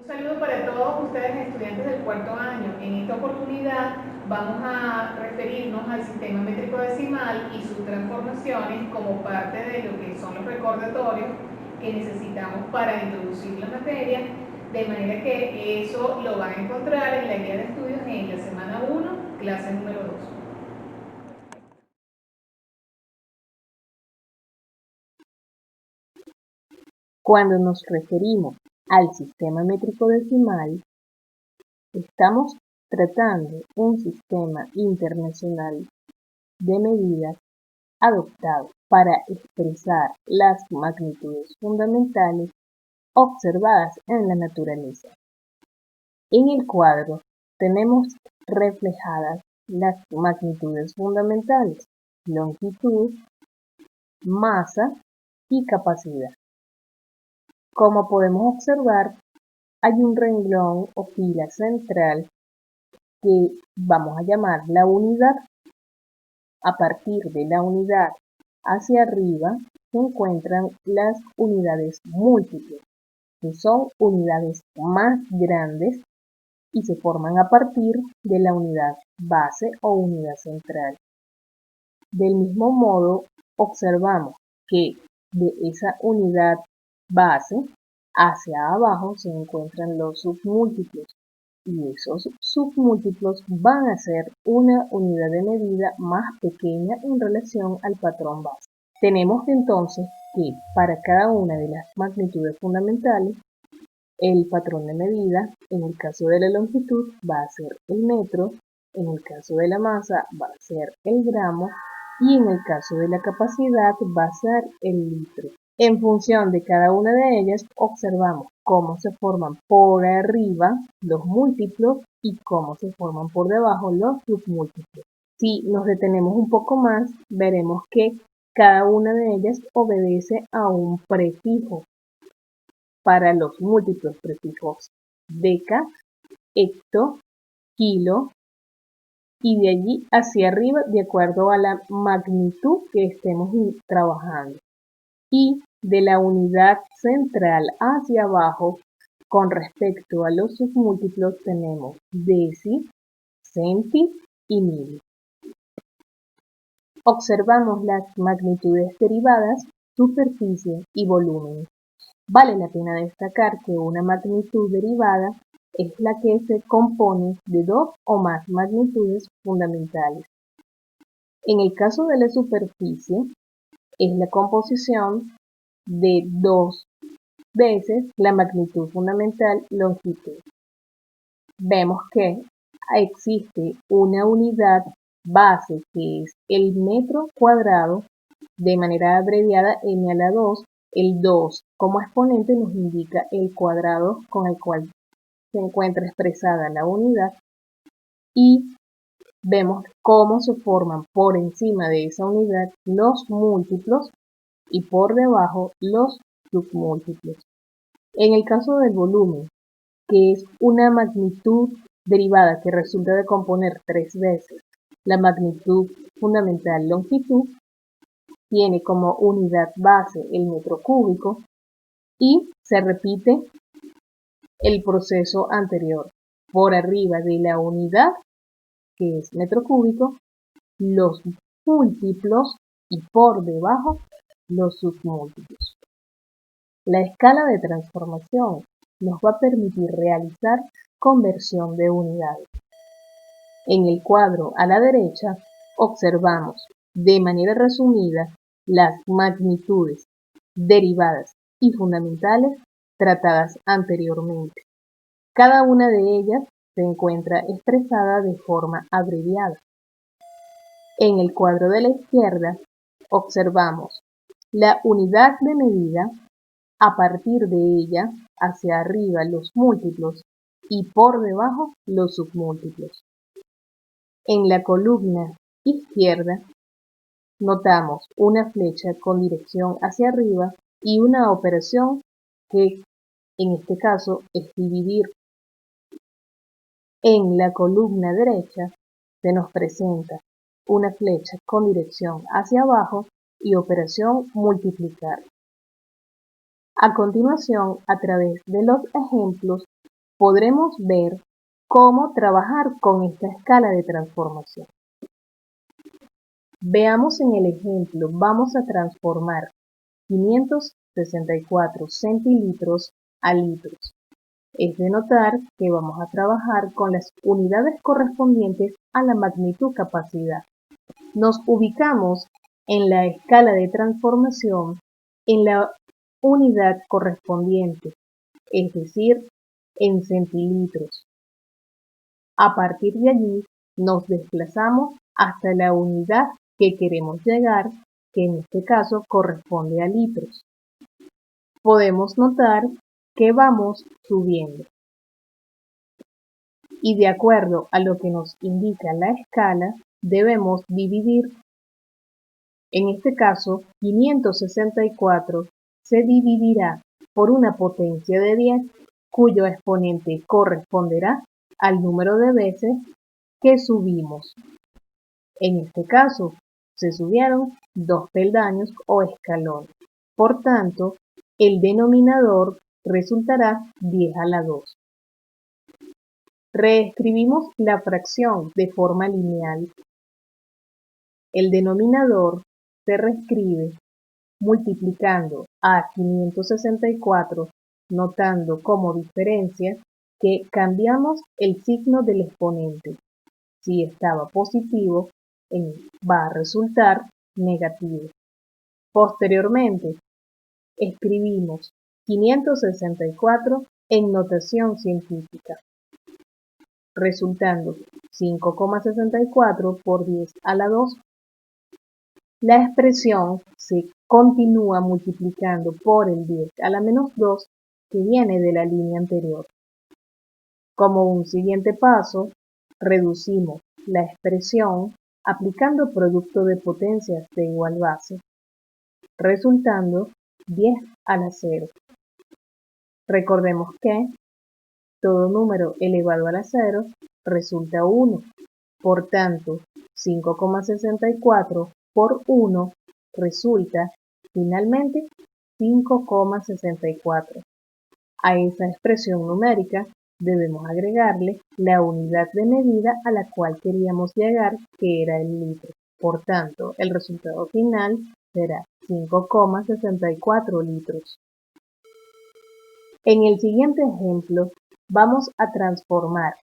Saludo para todos ustedes, estudiantes del cuarto año. En esta oportunidad vamos a referirnos al sistema métrico decimal y sus transformaciones como parte de lo que son los recordatorios que necesitamos para introducir la materia, de manera que eso lo van a encontrar en la guía de estudios en la semana 1, clase número 2. Cuando nos referimos al sistema métrico decimal, estamos tratando un sistema internacional de medidas adoptado para expresar las magnitudes fundamentales observadas en la naturaleza. En el cuadro tenemos reflejadas las magnitudes fundamentales, longitud, masa y capacidad. Como podemos observar, hay un renglón o fila central que vamos a llamar la unidad. A partir de la unidad hacia arriba se encuentran las unidades múltiples, que son unidades más grandes y se forman a partir de la unidad base o unidad central. Del mismo modo, observamos que de esa unidad base hacia abajo se encuentran los submúltiplos y esos submúltiplos van a ser una unidad de medida más pequeña en relación al patrón base. Tenemos entonces que para cada una de las magnitudes fundamentales, el patrón de medida, en el caso de la longitud, va a ser el metro, en el caso de la masa va a ser el gramo y en el caso de la capacidad va a ser el litro. En función de cada una de ellas, observamos cómo se forman por arriba los múltiplos y cómo se forman por debajo los submúltiplos. Si nos detenemos un poco más, veremos que cada una de ellas obedece a un prefijo. Para los múltiplos prefijos deca, hecto, kilo, y de allí hacia arriba de acuerdo a la magnitud que estemos trabajando. Y de la unidad central hacia abajo, con respecto a los submúltiplos, tenemos deci, centi y mil. Observamos las magnitudes derivadas, superficie y volumen. Vale la pena destacar que una magnitud derivada es la que se compone de dos o más magnitudes fundamentales. En el caso de la superficie, es la composición de dos veces la magnitud fundamental longitud. Vemos que existe una unidad base que es el metro cuadrado, de manera abreviada m a la 2. El 2 como exponente nos indica el cuadrado con el cual se encuentra expresada la unidad y vemos cómo se forman por encima de esa unidad los múltiplos y por debajo los submúltiplos. En el caso del volumen, que es una magnitud derivada que resulta de componer tres veces la magnitud fundamental longitud, tiene como unidad base el metro cúbico y se repite el proceso anterior. Por arriba de la unidad, que es metro cúbico, los múltiplos y por debajo los submúltiplos. La escala de transformación nos va a permitir realizar conversión de unidades. En el cuadro a la derecha observamos de manera resumida las magnitudes derivadas y fundamentales tratadas anteriormente. Cada una de ellas se encuentra expresada de forma abreviada. En el cuadro de la izquierda observamos la unidad de medida, a partir de ella hacia arriba los múltiplos y por debajo los submúltiplos. En la columna izquierda notamos una flecha con dirección hacia arriba y una operación que en este caso es dividir. En la columna derecha se nos presenta una flecha con dirección hacia abajo y operación multiplicar. A continuación, a través de los ejemplos, podremos ver cómo trabajar con esta escala de transformación. Veamos en el ejemplo, vamos a transformar 564 centilitros a litros. Es de notar que vamos a trabajar con las unidades correspondientes a la magnitud capacidad. Nos ubicamos en la escala de transformación en la unidad correspondiente, es decir, en centilitros. A partir de allí nos desplazamos hasta la unidad que queremos llegar, que en este caso corresponde a litros. Podemos notar que vamos subiendo. Y de acuerdo a lo que nos indica la escala, debemos dividir. En este caso, 564 se dividirá por una potencia de 10, cuyo exponente corresponderá al número de veces que subimos. En este caso, se subieron 2 peldaños o escalones. Por tanto, el denominador resultará 10 a la 2. Reescribimos la fracción de forma lineal. El denominador se reescribe multiplicando a 564, notando como diferencia que cambiamos el signo del exponente. Si estaba positivo, va a resultar negativo. Posteriormente, escribimos 564 en notación científica, resultando 5,64 por 10 a la 2. La expresión se continúa multiplicando por el 10 a la menos 2 que viene de la línea anterior. Como un siguiente paso, reducimos la expresión aplicando producto de potencias de igual base, resultando 10 a la 0. Recordemos que todo número elevado a la 0 resulta 1. Por tanto, 5,64 por 1 resulta finalmente 5,64. A esa expresión numérica debemos agregarle la unidad de medida a la cual queríamos llegar, que era el litro. Por tanto, el resultado final será 5,64 litros. En el siguiente ejemplo, vamos a transformar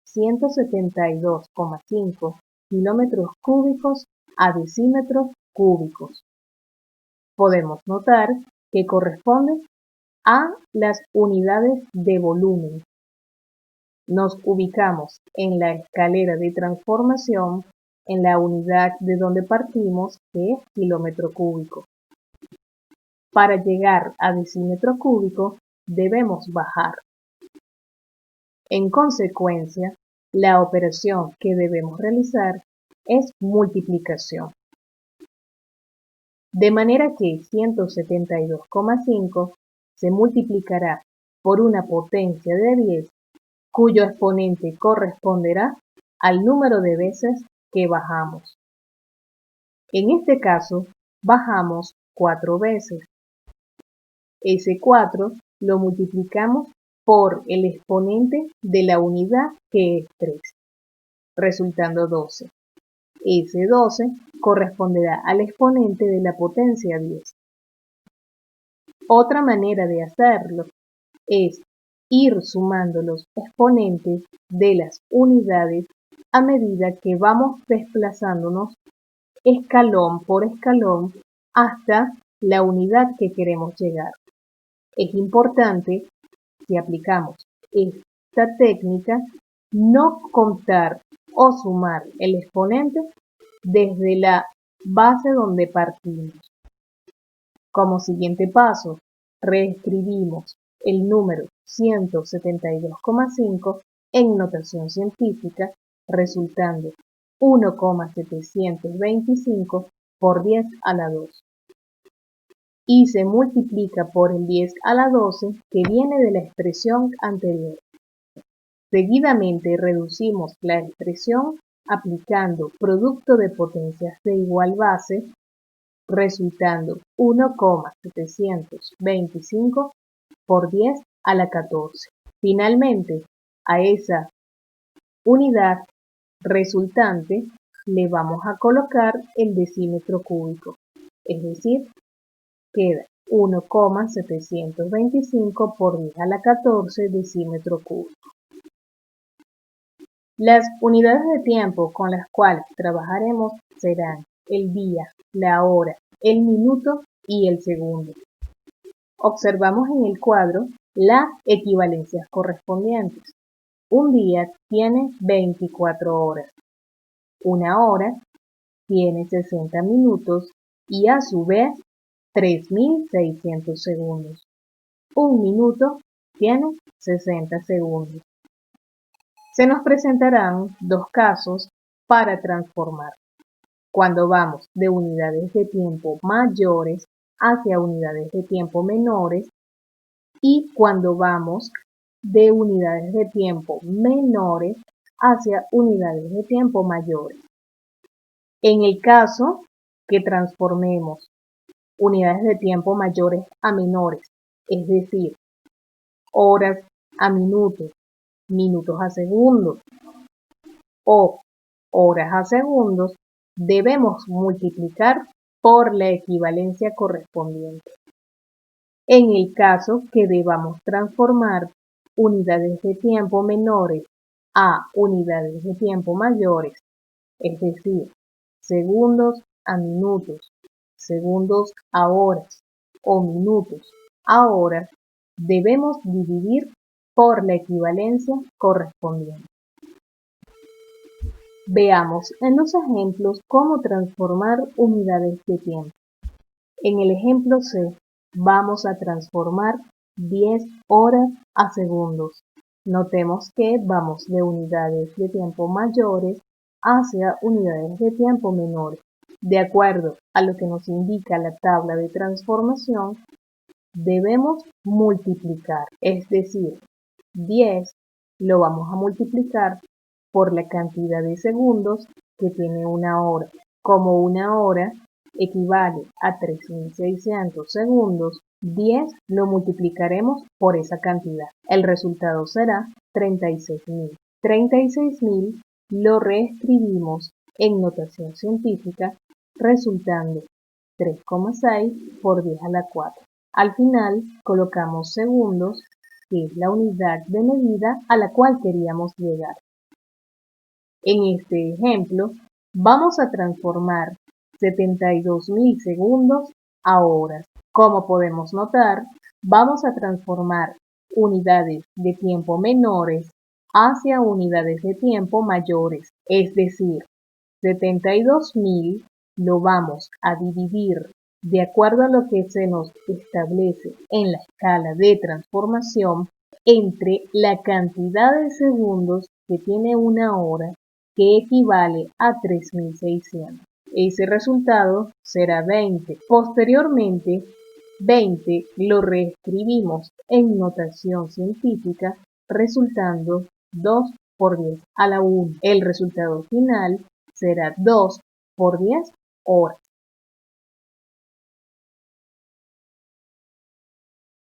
172,5 kilómetros cúbicos a decímetros cúbicos. Podemos notar que corresponde a las unidades de volumen. Nos ubicamos en la escalera de transformación en la unidad de donde partimos, que es kilómetro cúbico. Para llegar a decímetro cúbico debemos bajar. En consecuencia, la operación que debemos realizar es multiplicación. De manera que 172,5 se multiplicará por una potencia de 10, cuyo exponente corresponderá al número de veces que bajamos. En este caso, bajamos 4 veces. Ese 4 lo multiplicamos por el exponente de la unidad, que es 3, resultando 12. Ese 12 corresponderá al exponente de la potencia 10. Otra manera de hacerlo es ir sumando los exponentes de las unidades a medida que vamos desplazándonos escalón por escalón hasta la unidad que queremos llegar. Es importante, si aplicamos esta técnica, no contar o sumar el exponente desde la base donde partimos. Como siguiente paso, reescribimos el número 172,5 en notación científica, resultando 1,725 por 10 a la 2. Y se multiplica por el 10 a la 12 que viene de la expresión anterior. Seguidamente reducimos la expresión aplicando producto de potencias de igual base, resultando 1,725 por 10 a la 14. Finalmente, a esa unidad resultante le vamos a colocar el decímetro cúbico, es decir, queda 1,725 por 10 a la 14 decímetro cúbico. Las unidades de tiempo con las cuales trabajaremos serán el día, la hora, el minuto y el segundo. Observamos en el cuadro las equivalencias correspondientes. Un día tiene 24 horas. Una hora tiene 60 minutos y a su vez 3.600 segundos. Un minuto tiene 60 segundos. Se nos presentarán dos casos para transformar. Cuando vamos de unidades de tiempo mayores hacia unidades de tiempo menores y cuando vamos de unidades de tiempo menores hacia unidades de tiempo mayores. En el caso que transformemos unidades de tiempo mayores a menores, es decir, horas a minutos, minutos a segundos o horas a segundos, debemos multiplicar por la equivalencia correspondiente. En el caso que debamos transformar unidades de tiempo menores a unidades de tiempo mayores, es decir, segundos a minutos, segundos a horas o minutos a horas, debemos dividir por la equivalencia correspondiente. Veamos en los ejemplos cómo transformar unidades de tiempo. En el ejemplo C, vamos a transformar 10 horas a segundos. Notemos que vamos de unidades de tiempo mayores hacia unidades de tiempo menores. De acuerdo a lo que nos indica la tabla de transformación, debemos multiplicar, es decir, 10 lo vamos a multiplicar por la cantidad de segundos que tiene una hora. Como una hora equivale a 3.600 segundos, 10 lo multiplicaremos por esa cantidad. El resultado será 36.000. 36.000 lo reescribimos en notación científica, resultando 3,6 por 10 a la 4. Al final colocamos segundos, que es la unidad de medida a la cual queríamos llegar. En este ejemplo, vamos a transformar 72.000 segundos a horas. Como podemos notar, vamos a transformar unidades de tiempo menores hacia unidades de tiempo mayores. Es decir, 72.000 lo vamos a dividir de acuerdo a lo que se nos establece en la escala de transformación entre la cantidad de segundos que tiene una hora, que equivale a 3.600. Ese resultado será 20. Posteriormente, 20 lo reescribimos en notación científica, resultando 2 por 10 a la 1. El resultado final será 2 por 10 horas.